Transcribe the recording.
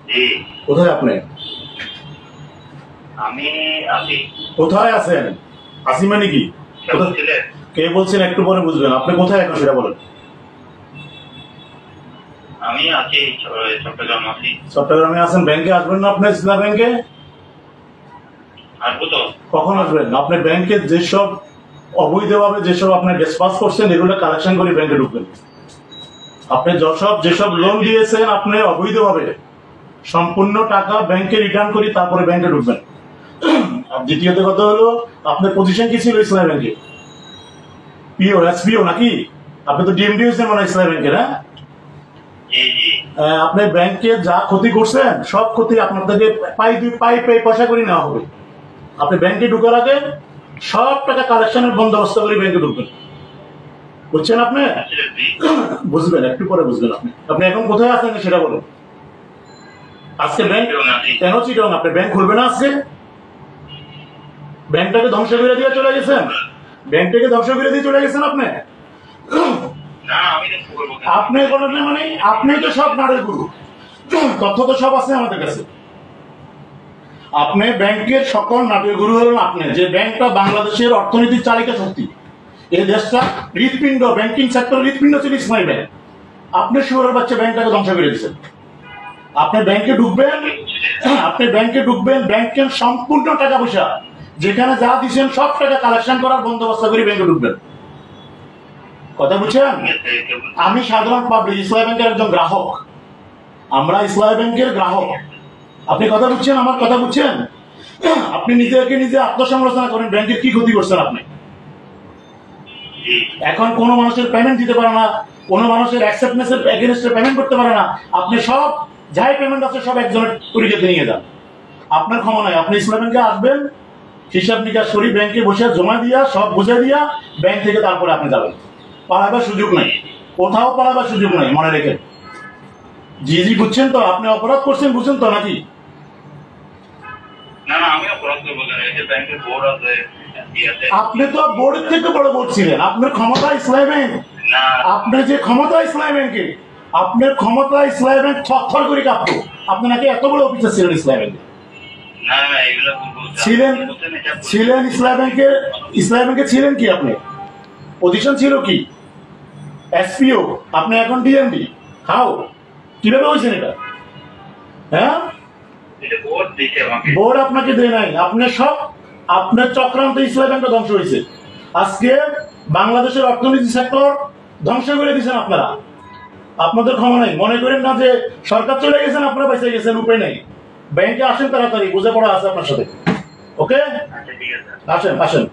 জি। কোথায় আপনি? আমি আসি। কোথায় আছেন? আসি মানে কি? কে বলছেন একটু পরে বুঝবেন। আপনি কোথায় এখন সেটা বলেন। আমি আছি চট্টগ্রাম আছি। চট্টগ্রামে আছেন। ব্যাংকে আসবেন না আপনি? ইসলাম ব্যাংকে আসবো তো। কখন আসবেন? আপনি ব্যাংকে যেসব অবৈধভাবে যেসব আপনি ডিসপাস করছেন এগুলো কালেকশন করে ব্যাংকে ঢুকবেন। আপনি যেসব লোন দিয়েছেন আপনি অবৈধভাবে সম্পূর্ণ টাকা ব্যাংকে রিটার্ন করি তারপরে ব্যাংকে ঢুকবেন। আর দ্বিতীয়ত কথা হলো আপনার পজিশন কি ছিল ইসলাম ব্যাংকে? পিও এসপিও নাকি? আপনি তো ডিএমডি হয়েছেন মনে হয় ইসলাম ব্যাংকের। হ্যাঁ, আপনি ব্যাংকে যা ক্ষতি করছেন সব ক্ষতি আপনার থেকে পাই পয়সা করে নেওয়া হবে। আপনি ব্যাংকে ঢুকার আগে সব টাকা কালেকশনের বন্দোবস্ত করে ব্যাংকে ঢুকবেন। বুঝছেন আপনি? বুঝবেন, একটু পরে বুঝবেন। আপনি এখন কোথায় আছেন সেটা বলুন। আজকে ব্যাংক কেন চিটং? আপনি ব্যাংক খুলবে না আজকে? ব্যাংকটাকে ধ্বংস করে দিয়ে চলে গেছেন। ব্যাংকটাকে ধ্বংস করে দিয়ে চলে গেছেন আপনি। আপনি বলেন মানে আপনি তো সব নাড়ের গুরু, তথ্য তো সব আছে আমাদের কাছে। আপনি ব্যাংকের সকল নাটের গুরু হলেন আপনি। যে ব্যাংকটা বাংলাদেশের অর্থনীতির চালিকা শক্তি, এই দেশটা হৃৎপিণ্ড, ব্যাংকিং সেক্টর হৃৎপিণ্ড ছিল ইসলামী ব্যাংক। আপনি শুয়োরের বাচ্চা ব্যাংকটাকে ধ্বংস করে দিচ্ছেন। আপনি ব্যাংকে ঢুকবেন, ব্যাংকের সম্পূর্ণ টাকা পয়সা যেখানে যা দিচ্ছেন সব টাকা কালেকশন করার বন্দোবস্ত করে ব্যাংকে ঢুকবেন। কথা বুঝছেন? আমি সাধারণ পাবলিক, ইসলামী ব্যাংকের একজন গ্রাহক। আমরা ইসলামী ব্যাংকের গ্রাহক। আপনি কথা বুঝছেন? আমার কথা বুঝছেন? আপনি নিজে আত্মসমালোচনা করেন। ব্যাংকের কি ক্ষতি করছেন আপনি? এখন কোন মানুষের পেমেন্ট দিতে পারে না, কোন মানুষের অ্যাকসেপ্টেন্সের এগেইনস্টে পেমেন্ট করতে পারে না। আপনি সব যাই পেমেন্ট আছে সব একজনের তরিকাতে নিয়ে যান। আপনার ক্ষমা নাই। আপনি ইসলাম ব্যাংকে আসবেন, হিসাব নিকাশ করি ব্যাংকে বসে জমা দিয়া সব বুঝে দিয়া ব্যাংক থেকে তারপরে আপনি যাবেন। পালাবার সুযোগ নাই, কোথাও পালাবার সুযোগ নাই, মনে রেখেন। জি বুঝছেন তো? আপনি অপরাধ করছেন, বুঝছেন তো নাকি? আপনি তো বোর্ডের থেকে বড় বোর্ড ছিলেন। আপনার ক্ষমতা ইসলামী ব্যাংক, আপনার যে ক্ষমতা ইসলামী ব্যাংকে, আপনার ক্ষমতা ইসলামী ব্যাংক থরথর করে কাঁপতো। আপনি নাকি এত বড় অফিসার ছিলেন ইসলামী ব্যাংকে? ছিলেন ইসলামী ব্যাংকে ছিলেন কি? আপনি পজিশন ছিল কি? এসপিও। আপনি এখন ডিএমডি। হাও কিভাবে হয়েছেন এটা? হ্যাঁ, বোর্ড আপনাকে দেয় নাই। আপনার চক্রান্ত ইসলামী ব্যাংকটা ধ্বংস হয়েছে। আজকে বাংলাদেশের অর্থনীতি সেক্টর ধ্বংস করে দিয়েছেন আপনারা। আপনাদের ক্ষমা নাই। মনে করেন না যে সরকার চলে গেছেন আপনারা বেঁচে গেছেন, উপায় নেই। ব্যাংকে আসেন তাড়াতাড়ি, বুঝে পড়া আছে আপনার সাথে। ওকে, আসেন।